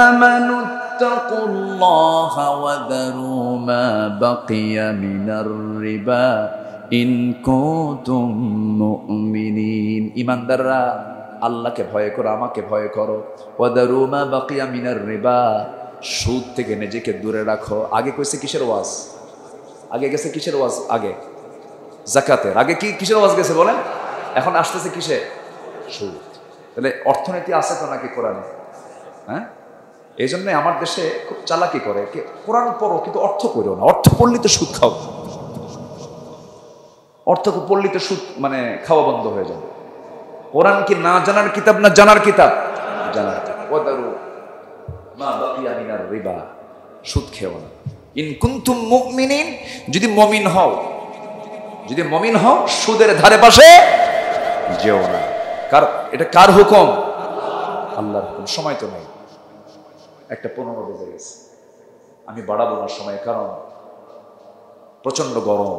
আমানু ইত্তাকুল্লাহা ওয়া যারু মা বাকিয়া মিনার রিবা ইন কুনতুম মুমিনিন। ইমানদাররা আল্লাহকে ভয় করো, আমাকে ভয় করো। ওয়া যারু মা বাকিয়া মিনার রিবা, সুদ থেকে নিজেকে দূরে রাখো। আগে কইছে কিসের ওয়াজ? আগে গেছে কিসের ওয়াজ? আগে যাকাতের। আগে কি কিসের ওয়াজ গেছে বলেন? এখন আসতেছে কিসে? সুদ। তাহলে অর্থনীতি আছে তো নাকি কোরআনে? হ্যাঁ, এই জন্য আমার দেশে খুব চালাকি করে, কোরআন পড়ো কিন্তু অর্থ করো না। অর্থ পড়লি তো সুদ খাও, অর্থ পড়লি তো সুদ মানে খাওয়া বন্ধ হয়ে যাবে। কোরআন কি না জানার কিতাব না জানার কিতাব? জানার কিতাব। ওয়াদারু মা বাকিয়া মিনার রিবা, সুদ খেও না। ইন কুনতুম মুমিনিন, যদি মুমিন হও, যদি মুমিন হও সুদের ধারে পাশে যেও না। এটা কার হুকুম? আল্লাহর হুকুম। সময় তো নেই, একটা 15 বেজে গেছে। আমি বাড়াবো না সময়, কারণ প্রচন্ড গরম।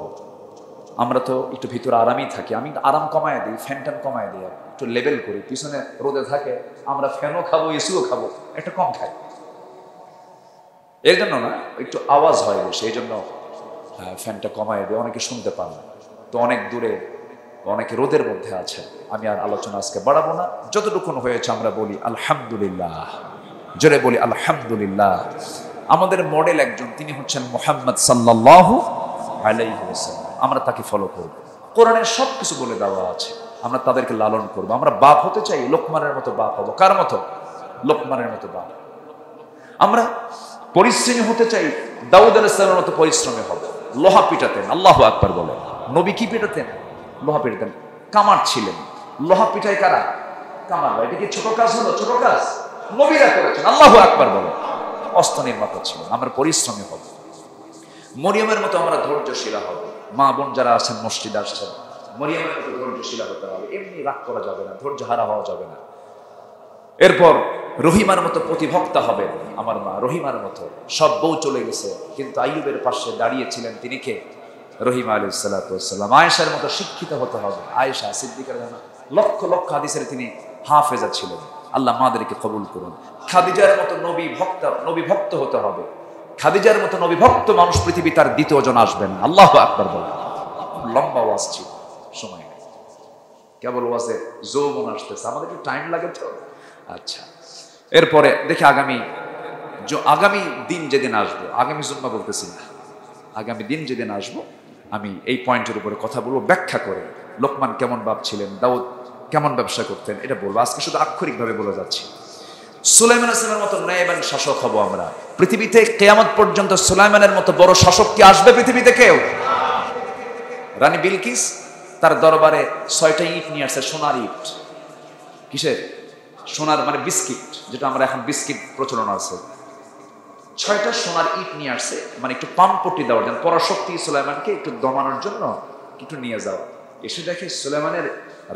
আমরা তো একটু ভিতরে আরামই থাকি। আমি আরাম কমায় দিই, ফ্যান ট্যান কমায় দিই, একটু লেবেল করি। পিছনে রোদে থাকে, আমরা ফ্যানও খাবো, এসিও খাবো, একটা কম খাই। এর জন্য না, একটু আওয়াজ হয় সেই জন্য ফ্যানটা কমায় দিই, অনেকে শুনতে পান না। তো অনেক দূরে, অনেকে রোদের মধ্যে আছে। আমি আর আলোচনা আজকে বাড়াবো না। যতটুকুন হয়েছে আমরা বলি আলহামদুলিল্লাহ, জোরে বলি আলহামদুলিল্লাহ। আমাদের মডেল একজন, তিনি হচ্ছেন মুহাম্মদ সাল্লাল্লাহু আলাইহি ওয়াসাল্লাম। আমরা তাকে ফলো করব। কোরআনের সব কিছু বলে দেওয়া আছে, আমরা তাদেরকে লালন করব। আমরা বাপ হতে চাই, লোকমানের মতো বাপ হব। কার মতো? লোকমানের মতো বাপ। আমরা পরিশ্রমী হতে চাই, দাউদ আলাইহিস সালামের মতো পরিশ্রমী হব। লোহা পিটাতেন, আল্লাহু আকবার বলে। নবী কি পিটাতেন? লোহা পিটাতেন। কামার ছিলেন। লোহা পিটায় কারা? কামার। এটা কি ছোট কাজ হলো? ছোট কাজ নবীরা করেছেন, আল্লাহু আকবার বলে। অস্ত্র নির্মাতা ছিলেন। আমরা পরিশ্রমী হব। মরিয়মের মতো আমরা ধৈর্যশীলা হব। মা বোন যারা আছেন, মসজিদে আসছেন, মরিয়মের মতো ধৈর্যশীলা হতে হবে। এমনি রাগ করা যাবে না, ধৈর্য হারা হওয়া যাবে না। এরপর রহিমার মতো প্রতিভক্তা হবে। আমার মা রহিমার মতো। সব বউ চলে গেছে, কিন্তু আইয়ুবের পাশে দাঁড়িয়েছিলেন তিনি কে? রহিমা আলাইহিস সালাতু ওয়াস সালাম। আয়েশার মতো শিক্ষিত হতে হবে। আয়েশা সিদ্দিকার লক্ষ লক্ষ হাদিসের তিনি হাফেজা ছিলেন। আল্লাহ মাদেরকে কবুল করুন। খাদিজার মতো নবী ভক্ত হতে হবে। খাদিজার মতো নবী ভক্ত মানুষ পৃথিবী তার দ্বিতীয় জন আসবেন। আল্লাহু আকবার বলেন। লম্বা ওয়াজ ছিল, সময় নেই, কেবল ওয়াজে যৌবন আসতেছে, আমাদের একটু টাইম লাগে তো। আচ্ছা, এরপরে দেখি আগামী দিন যেদিন আসবো, আগামী জুম্মা বলতেছি না, আগামী দিন যেদিন আসবো, আমি এই পয়েন্টের উপরে কথা বলবো ব্যাখ্যা করে। লোকমান কেমন বাপ ছিলেন, দাউদ কেমন ব্যবসা করতেন, এটা বলবো। আজকে শুধু আক্ষরিকভাবে বলে যাচ্ছি। সুলাইমান আসলামের মতো ন্যায়বান শাসক হব আমরা। পৃথিবীতে কিয়ামত পর্যন্ত সুলাইমানের মতো বড় শাসক কি আসবে পৃথিবীতে? কেউ। রানী বিলকিস তার দরবারে 6টা ইট নিয়ে আসছে, সোনার ইট। কিসের? সোনার, মানে বিস্কিট, যেটা আমরা এখন বিস্কিট প্রচলন আছে। 6টা সোনার ইট নিয়ে আসছে, মানে একটু পাম্পটি দেওয়ার জন্য, পরাশক্তি সুলাইমানকে একটু দমানোর জন্য একটু নিয়ে যাওয়া। এসে দেখে সুলাইমানের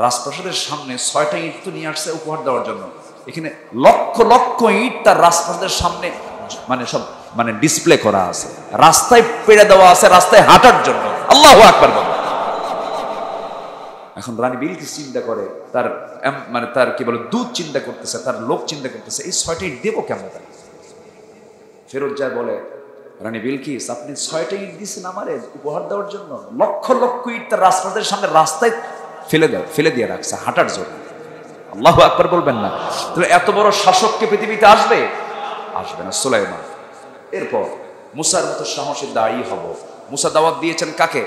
রাজপ্রাসাদের সামনে 6টা ইট তো নিয়ে আসছে উপহার দেওয়ার জন্য, এখানে লক্ষ লক্ষ ইট তার রাজপ্রাসাদের সামনে মানে সব মানে ডিসপ্লে করা আছে, রাস্তায় পেড়ে দেওয়া আছে রাস্তায় হাঁটার জন্য। আল্লাহু আকবার বলে। এখন রানী বিলকিস চিন্তা করে, তার মানে তার কি বলে দূত চিন্তা করতেছে, তার লোক চিন্তা করতেছে, এই 6টা ইট দেবো কেমন? তার ফেরত যায় বলে, রানী বিলকিস আপনি 6টা ইট দিয়েছেন আমারে উপহার দেওয়ার জন্য, লক্ষ লক্ষ ইট তার রাজপ্রাসাদের সামনে রাস্তায় ফেলে দিয়ে রাখছে হাঁটার জন্য। আল্লাহু আকবার বলবেন না? তাহলে এত বড় শাসককে পৃথিবীতে আসবে? আসবে না সুলাইমান। এরপর মুসার মতো সাহসী দায়ী হব। মুসা দাওয়াত দিয়েছেন কাকে?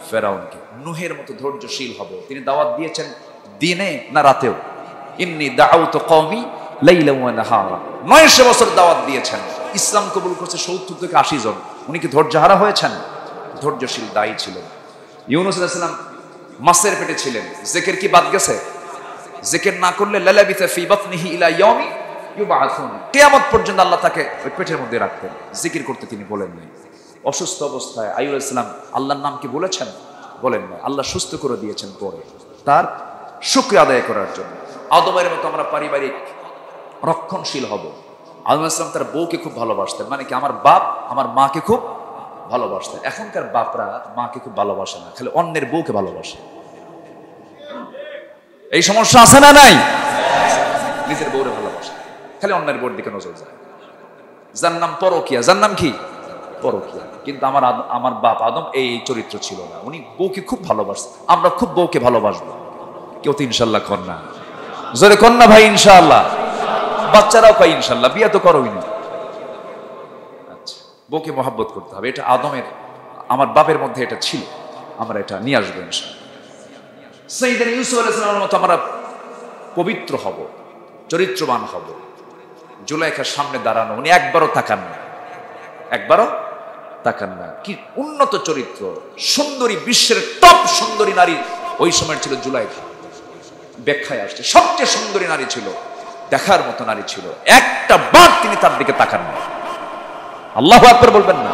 ফেরাউনকে। নূহের মতো ধৈর্যশীল হব। তিনি দাওয়াত দিয়েছেন দিনে না রাতেও। ইন্নী দাআউতু কওমি লাইলা ওয়া নাহারা। 900 বছর দাওয়াত দিয়েছেন। ইসলাম কবুল করছে 70 থেকে 80 জন। উনি কি ধৈর্যহারা হয়েছেন? ধৈর্যশীল দায়ী ছিলেন। ইউনূস আলাইহিস সালাম মাছের পেটে ছিলেন, জিকির কি বাদ গেছে? জিকির না করলে লালাবিথা ফি বাতনিহি ইলা ইয়াউমি ইউবআসুন, কিয়ামত পর্যন্ত আল্লাহ তাকে ওই পেটের মধ্যে রাখতেন। জিকির করতে তিনি বলেন নাই। অসুস্থ অবস্থায় আইয়ুব আলাইহিস সালাম আল্লাহর নাম কি বলেছেন? বলেন না। আল্লাহ সুস্থ করে দিয়েছেন পরে, তার শুকরিয়া আদায় করার জন্য। আদমের মতো আমরা পারিবারিক রক্ষণশীল হব। আদম আলাইহিস সালাম তার বউকে খুব ভালোবাসতেন, মানে কি আমার বাপ আমার মাকে খুব ভালোবাসতেন। এখনকার বাপরা মাকে খুব ভালোবাসে না, খালি অন্যের বউকে ভালোবাসে। এই সমস্যা আছে না নাই? নিজের বউরে ভালোবাসে, খালি অন্যের বউর দিকে নজর যায়। যার নাম পরকিয়া, যার নাম কি পরকিয়া। কিন্তু আমার বাপ আদম এই চরিত্র ছিল না, উনি বউকে খুব ভালোবাসতেন। আমরা খুব বউকে ভালোবাসবো। কেউ তো ইনশাল্লাহ কর না, জোরে কর না ভাই ইনশাআল্লাহ। বাচ্চারাও কয় ইনশাল্লাহ, বিয়ে তো করোই না। আচ্ছা, বউকে মহব্বত করতে হবে, এটা আদমের আমার বাপের মধ্যে এটা ছিল, আমরা এটা নিয়ে আসবো ইনশাআল্লাহ। সাইয়েদনা ইউসুফ আলাইহিস সালামের মতো আমরা পবিত্র হব, চরিত্রবান হব। জুলাইখার সামনে দাঁড়ানো, উনি একবারও তাকান না, একবারও তাকান না। কি উন্নত চরিত্র, সুন্দরী, বিশ্বের টপ সুন্দরী নারী ওই সময় ছিল জুলাইখা। ব্যাখ্যায় আসছে সবচেয়ে সুন্দরী নারী ছিল, দেখার মতো নারী ছিল, একটা বার তিনি তার দিকে তাকান না। আল্লাহু আকবার বলবেন না?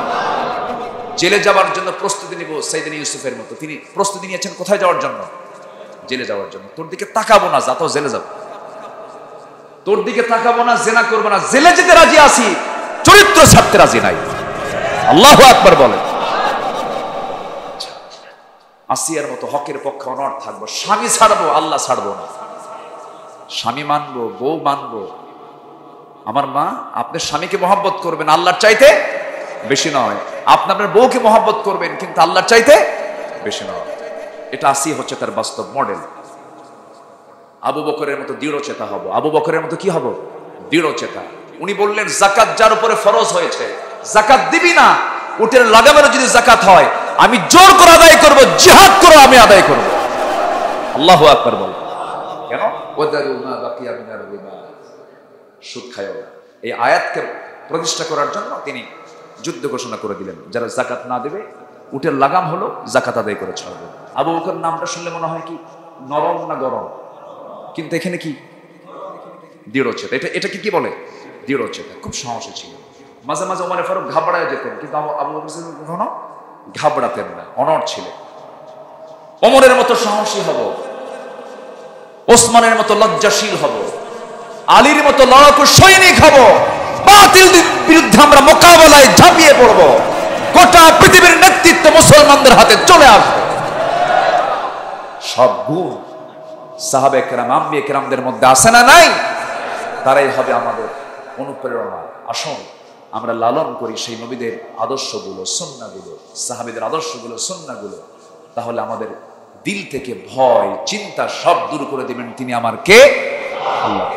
জেলে যাওয়ার জন্য প্রস্তুতি নিব সাইয়েদনা ইউসুফের মতো। তিনি প্রস্তুতি নিয়েছেন কোথায় যাওয়ার জন্য? জেলে যাওয়ার জন্য। তোর দিকে তাকাবো না, যা তো জেলে যাব। তোর দিকে তাকাবো না, জেনা করবো না, জেলে যেতে রাজি আছি, চরিত্র ছাড়তে রাজি নাই। আল্লাহু আকবার বলেন। আসিয়ার মতো হকের পক্ষে অনড় থাকবো। স্বামী ছাড়বো, আল্লাহ ছাড়বো না। স্বামী মানবো, বউ মানবো। আমার মা, আপনি স্বামীকে মহব্বত করবেন আল্লাহর চাইতে বেশি নয়। আপনি আপনার বউকে মহব্বত করবেন, কিন্তু আল্লাহর চাইতে বেশি নয়। এটা আসিয়া হচ্ছে তার বাস্তব মডেল। আবু বকরের মতো দৃঢ় চেতা হব। আবু বকরের মতো কি হব? দৃঢ় চেতা। উনি বললেন যাকাত যার উপরে ফরজ হয়েছে, যাকাত দিবি না, উটের লাগামেরও যদি যাকাত হয় আমি জোর করে আদায় করব, জিহাদ করে আমি আদায় করব। আল্লাহু আকবার বল। কেন? ওয়াদারু মা বাকিয়া মিনার রিবা, সুদ খায় না। এই আয়াতকে প্রতিষ্ঠা করার জন্য তিনি যুদ্ধ ঘোষণা করে দিলেন, যারা যাকাত না দেবে উটের লাগাম হলো যাকাত আদায় করে ছাড়বে। আবু বকর নামটা শুনলে মনে হয় কি নরম না গরম, কিন্তু এখানে কি দৃঢ়চেতা। এটা কি বলে? দৃঢ়চেতা। খুব সাহসী ছিল। মাঝে মাঝে ওমর ফারুক ঘাবড়ায় যেতেন, কিন্তু আবু বকর কখনো ঘাবড়াতেন না, অনড় ছিলেন। ওমরের মতো সাহসী হব, ওসমানের মতো লজ্জাশীল হব, আলীর মতো লড়াকু সৈনিক হব। বাতিলের বিরুদ্ধে আমরা মোকাবেলায় ঝাঁপিয়ে পড়ব। গোটা পৃথিবীর নেতৃত্ব মুসলমানদের হাতে চলে আসবে। সব গুণ সাহাবে কেরাম, আম্বিয়ে কেরামদের মধ্যে আছে না নাই? তারাই হবে আমাদের অনুপ্রেরণা। আসুন আমরা লালন করি সেই নবীদের আদর্শগুলো, সুন্নাহগুলো, সাহাবীদের আদর্শগুলো, সুন্নাহগুলো। তাহলে আমাদের দিল থেকে ভয় চিন্তা সব দূর করে দিবেন তিনি আমার কে? আল্লাহ।